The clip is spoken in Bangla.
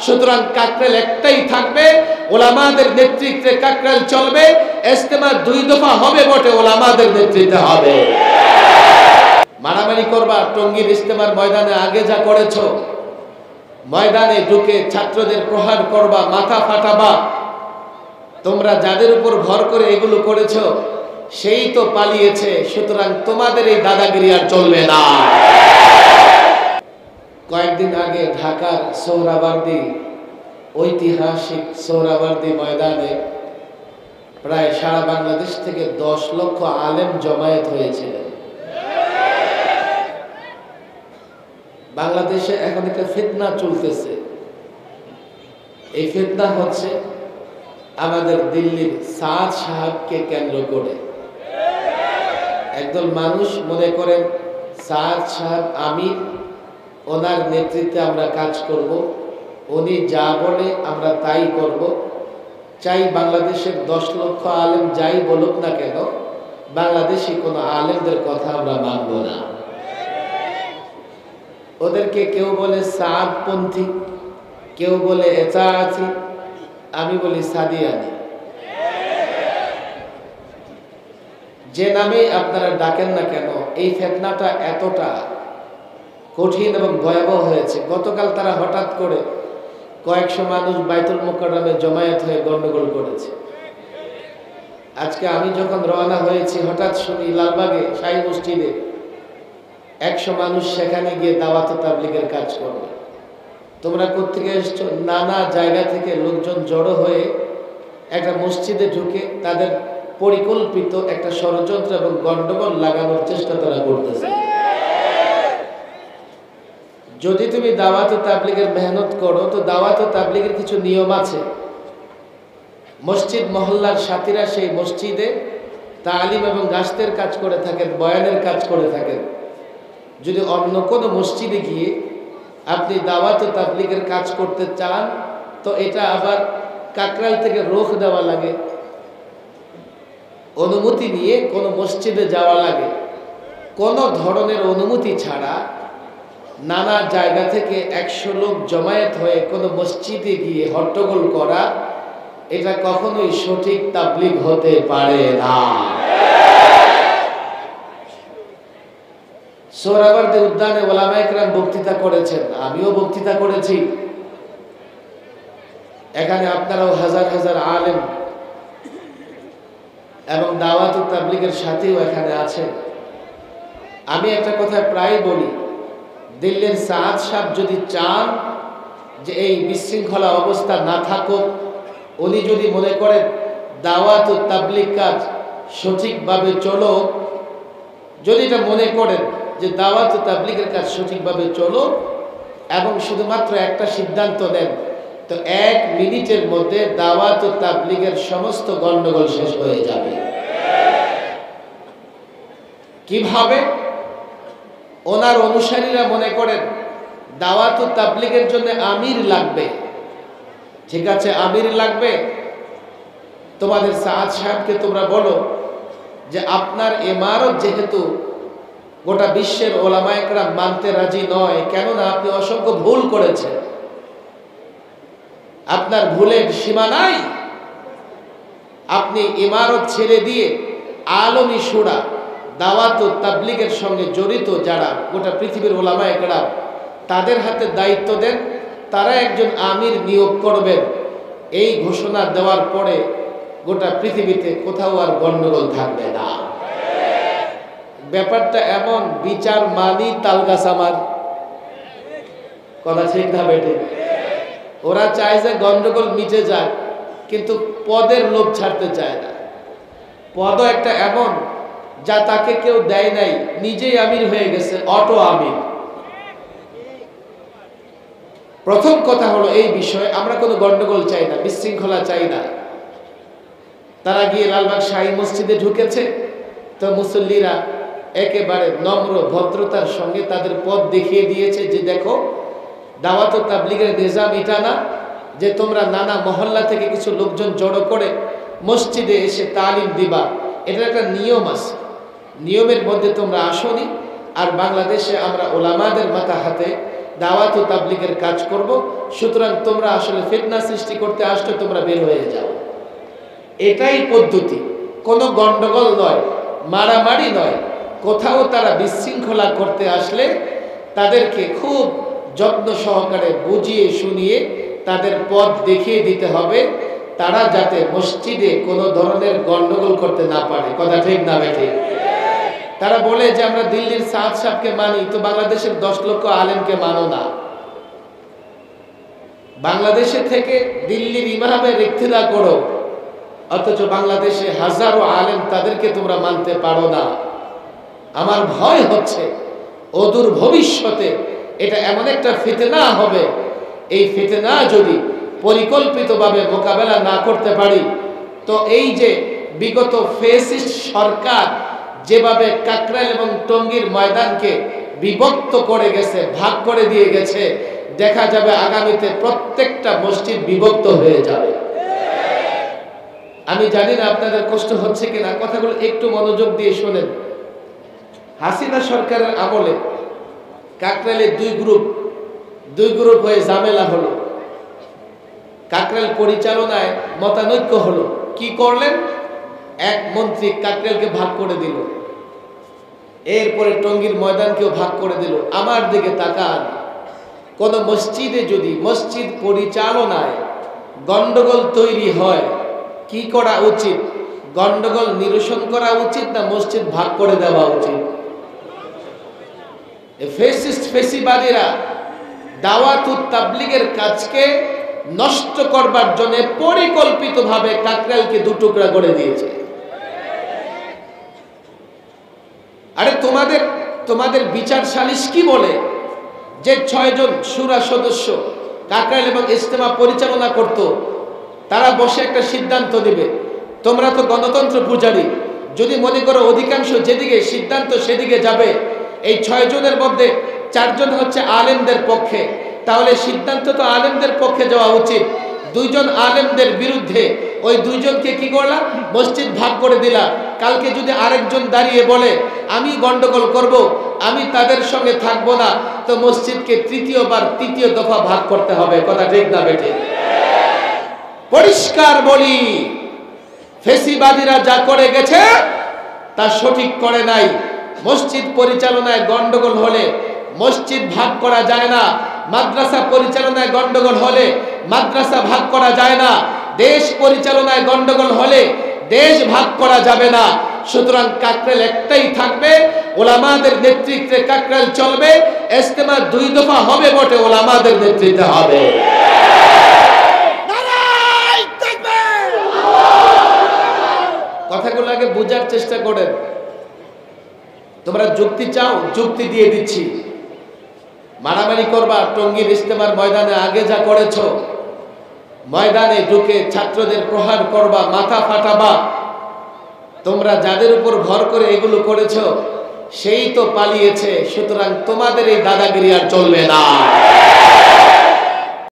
সুতরাং কাকরাইল একটাই থাকবে, ওলামাদের নেতৃত্বে কাকরাইল চলবে। ইজতেমা 2 দফা হবে বটে, ওলামাদের নেতৃত্বে হবে। মারামারি করবা টঙ্গীর ইজতেমার ময়দানে আগে যা করেছো, ময়দানে ঢুকে ছাত্রদের প্রহার করবা, মাথা ফাটাবা, তোমরা যাদের উপর ভর করে এগুলো করেছো সেই তো পালিয়েছে। সুতরাং তোমাদের এই দাদাগিরি আর চলবে না। কয়েকদিন আগে ঢাকার সোহরাওয়ার্দী, ঐতিহাসিক সোহরাওয়ার্দী ময়দানে প্রায় সারা বাংলাদেশ থেকে 10 লক্ষ আলেম জমায়েত হয়েছিলেন। বাংলাদেশে এখন একটা ফিতনা চলতেছে। এই ফিতনা হচ্ছে আমাদের দিল্লির সাদ সাহেবকে কেন্দ্র করে। একদল মানুষ মনে করেন সাদ সাহেব আমির, ওনার নেতৃত্বে আমরা কাজ করব, উনি যা বলে আমরা তাই করব। চাই বাংলাদেশের 10 লক্ষ আলেম যাই বলুক না কেন, বাংলাদেশি কোনো আলেমদের কথা আমরা মানব না। ওদেরকে কেউ বলে সাদপন্থী, কেউ বলে এচাআতি, আমি বলি সাদিয়ানি। যে নামে আপনারা ডাকেন না কেন, এই ফিতনাটা এতটা কঠিন এবং ভয়াবহ হয়েছে। গতকাল তারা হঠাৎ করে কয়েকশো মানুষ বাইতুল মুকাররমে জমায়েত হয়ে গন্ডগোল করেছে। আজকে আমি যখন রওনা হয়েছি, হঠাৎ শুনি লালবাগে শাহী মসজিদে 100 মানুষ সেখানে গিয়ে দাওয়াত ও তাবলীগের কাজ করবে। তোমরা কোত্থেকে এসছো? নানা জায়গা থেকে লোকজন জড়ো হয়ে একটা মসজিদে ঢুকে তাদের পরিকল্পিত একটা ষড়যন্ত্র এবং গন্ডগোল লাগানোর চেষ্টা তারা করতেছে। যদি তুমি দাওয়াত ও তাবলীগের মেহনত করো, তো দাওয়াত ও তাবলীগের কিছু নিয়ম আছে। মসজিদ মহল্লার সাথীরা সেই মসজিদে তালিম এবং গাছতের কাজ করে থাকেন, বয়ানের কাজ করে থাকেন। যদি অন্য কোনো মসজিদে গিয়ে আপনি দাওয়াত ও তাবলীগের কাজ করতে চান, তো এটা আবার কাকরাইল থেকে রোখ দেওয়া লাগে, অনুমতি নিয়ে কোনো মসজিদে যাওয়া লাগে। কোনো ধরনের অনুমতি ছাড়া নানা জায়গা থেকে 100 লোক জমায়েত হয়ে কোনো মসজিদে গিয়ে হট্টগোল করা, এটা কখনোই সঠিক তাবলীগ হতে পারে না। সোহরাওয়ার্দী উদ্যানে ওলামায়ে কেরাম বক্তৃতা করেছেন, আমিও বক্তৃতা করেছি। এখানে আপনারাও হাজার হাজার আলেম এবং দাওয়াত ও তাবলীগের সাথেও এখানে আছেন। আমি একটা কথা প্রায় বলি, দিল্লির সাদ সাহেব যদি চান যে এই বিশৃঙ্খলা অবস্থা না থাকুক, উনি যদি মনে করেন দাওয়াত ও তাবলীগ কাজ সঠিকভাবে চলো, যদি এটা মনে করেন যে দাওয়াত ও তাবলীগের কাজ সঠিকভাবে চলো এবং শুধুমাত্র একটা সিদ্ধান্ত নেন, তো 1 মিনিটের মধ্যে দাওয়াত ও তাবলীগের সমস্ত গন্ডগোল শেষ হয়ে যাবে। কিভাবে? ওনার অনুসারীরা মনে করেন দাওয়াত ও তাবলীগের জন্য আমির লাগবে। ঠিক আছে, আমির লাগবে। তোমাদের সাদ সাহেবকে তোমরা বলো যে আপনার ইমারত যেহেতু গোটা বিশ্বের ওলামায়ে কেরাম মানতে রাজি নয়, কেননা আপনি অসংখ্য ভুল করেছেন, আপনার ভুলের সীমা নাই। আপনি ইমারত ছেড়ে দিয়ে আলমী শুরা দাওয়াত ও তাবলীগের সঙ্গে জড়িত যারা গোটা পৃথিবীর ওলামায়ে কেরাম, তাদের হাতে দায়িত্ব দেন, তারা একজন আমির নিয়োগ করবেন। এই ঘোষণা দেওয়ার পরে গোটা পৃথিবীতে কোথাও আর গন্ডগোল থাকবে না। ব্যাপারটা এমন, বিচার মানি তালগাছ আমার, কথা ঠিক না বেটে? ওরা চায় যে গন্ডগোল মিটে যায়, কিন্তু পদের লোভ ছাড়তে চায় না। পদও একটা এমন যা তাকে কেউ দেয় নাই, নিজেই আমির হয়ে গেছে, অটো আমির। প্রথম কথা হলো এই বিষয়ে আমরা কোনো গন্ডগোল চাই না, বিশৃঙ্খলা চাই না। তারা গিয়ে লালবাগ শাহী মসজিদে ঢুকেছে, তো মুসল্লিরা একেবারে নম্র ভদ্রতার সঙ্গে তাদের পথ দেখিয়ে দিয়েছে যে দেখো, দাওয়াত ও তাবলীগের নিজাম এটা না যে তোমরা নানা মহল্লা থেকে কিছু লোকজন জড়ো করে মসজিদে এসে তালিম দিবা। এটার একটা নিয়ম আছে, নিয়মের মধ্যে তোমরা আসনি। আর বাংলাদেশে আমরা ওলামাদের মাথা হাতে দাওয়াত ও তাবলীগের কাজ করব। সুতরাং তোমরা আসলে ফিতনা সৃষ্টি করতে আসলে তোমরা বের হয়ে যাও। এটাই পদ্ধতি, কোনো গন্ডগোল নয়, মারামারি নয়। কোথাও তারা বিশৃঙ্খলা করতে আসলে তাদেরকে খুব যত্ন সহকারে বুঝিয়ে শুনিয়ে তাদের পথ দেখিয়ে দিতে হবে, তারা যাতে মসজিদে কোনো ধরনের গন্ডগোল করতে না পারে। কথা ঠিক না বেঠিক? তারা বলে যে আমরা দিল্লির সাদ সাহেবকে মানি, তো বাংলাদেশের 10 লক্ষ আলেমকে মানো না। বাংলাদেশে থেকে দিল্লির ইমামের ইক্তেদা করো, অথচ বাংলাদেশে হাজারো আলেম, তাদেরকে তোমরা মানতে পারো না। আমার ভয় হচ্ছে অদূর ভবিষ্যতে এটা এমন একটা ফিতনা হবে, এই ফিতনা যদি পরিকল্পিতভাবে মোকাবেলা না করতে পারি, তো এই যে বিগত ফ্যাসিস্ট সরকার যেভাবে কাকরাইল এবং টঙ্গীর ময়দানকে বিভক্ত করে গেছে, ভাগ করে দিয়ে গেছে, দেখা যাবে আগামীতে প্রত্যেকটা মসজিদ বিভক্ত হয়ে যাবে। আমি জানি না আপনাদের কষ্ট হচ্ছে কিনা, কথাগুলো একটু মনোযোগ দিয়ে শোনেন। হাসিনা সরকারের আমলে কাকরাইলে দুই গ্রুপ হয়ে ঝামেলা হলো। কাকরাইল পরিচালনায় মতানৈক্য হলো। কি করলেন? এক মন্ত্রী কাকরাইলকে ভাগ করে দিল, এরপরে টঙ্গীর ময়দানকেও ভাগ করে দিল। আমার দিকে তাকান, কোন মসজিদে যদি মসজিদ পরিচালনায় গন্ডগোল তৈরি হয়, কি করা উচিত? গন্ডগোল নিরসন করা উচিত না মসজিদ ভাগ করে দেওয়া উচিত? ফ্যাসিস্ট ফ্যাসিবাদীরা দাওয়াত ও তাবলীগের কাজকে নষ্ট করবার জন্য পরিকল্পিতভাবে কাকরাইলকে দুটুকরা করে দিয়েছে। আরে তোমাদের বিচার সালিশ কি বলে? যে 6 জন শুরা সদস্য কাকরাইল এবং ইজতেমা পরিচালনা করত, তারা বসে একটা সিদ্ধান্ত নেবে। তোমরা তো গণতন্ত্র পূজারী, যদি মনে করো অধিকাংশ যেদিকে সিদ্ধান্ত সেদিকে যাবে, এই 6 জনের মধ্যে 4 জন হচ্ছে আলেমদের পক্ষে, তাহলে সিদ্ধান্ত তো আলেমদের পক্ষে যাওয়া উচিত। 2 জন আলেমদের বিরুদ্ধে, ওই 2 জনকে কি করলাম? মসজিদ ভাগ করে দিলাম। কালকে যদি আরেকজন দাঁড়িয়ে বলে আমি গন্ডগোল করব, আমি তাদের সঙ্গে থাকবো না, তো মসজিদকে তৃতীয় দফা ভাগ করতে হবে। কথা ঠিক না বেঠিক? পরিষ্কার বলি, ফেসিবাদীরা যা করে গেছে তা সঠিক করে নাই। মসজিদ পরিচালনায় গন্ডগোল হলে মসজিদ ভাগ করা যায় না, মাদ্রাসা পরিচালনায় গন্ডগোল হলে মাদ্রাসা ভাগ করা যায় না, দেশ পরিচালনায় গন্ডগোল হলে দেশ ভাগ করা যাবে না। সুতরাং কাকরাইল একটাই থাকবে, ওলামাদের নেতৃত্বে কাকরাইল চলবে। ইজতেমা 2 দফা হবে বটে, ওলামাদের নেতৃত্বে হবে। কথাগুলো আগে বোঝার চেষ্টা করেন। তোমরা যুক্তি চাও, যুক্তি দিয়ে দিচ্ছি। মারামারি করবা টঙ্গীর ইজতেমার ময়দানে, আগে যা করেছ, ময়দানে ঢুকে ছাত্রদের প্রহার করবা, মাথা ফাটাবা। তোমরা যাদের উপর ভর করে এগুলো করেছ, সেই তো পালিয়েছে। সুতরাং তোমাদের এই দাদাগিরি আর চলবে না।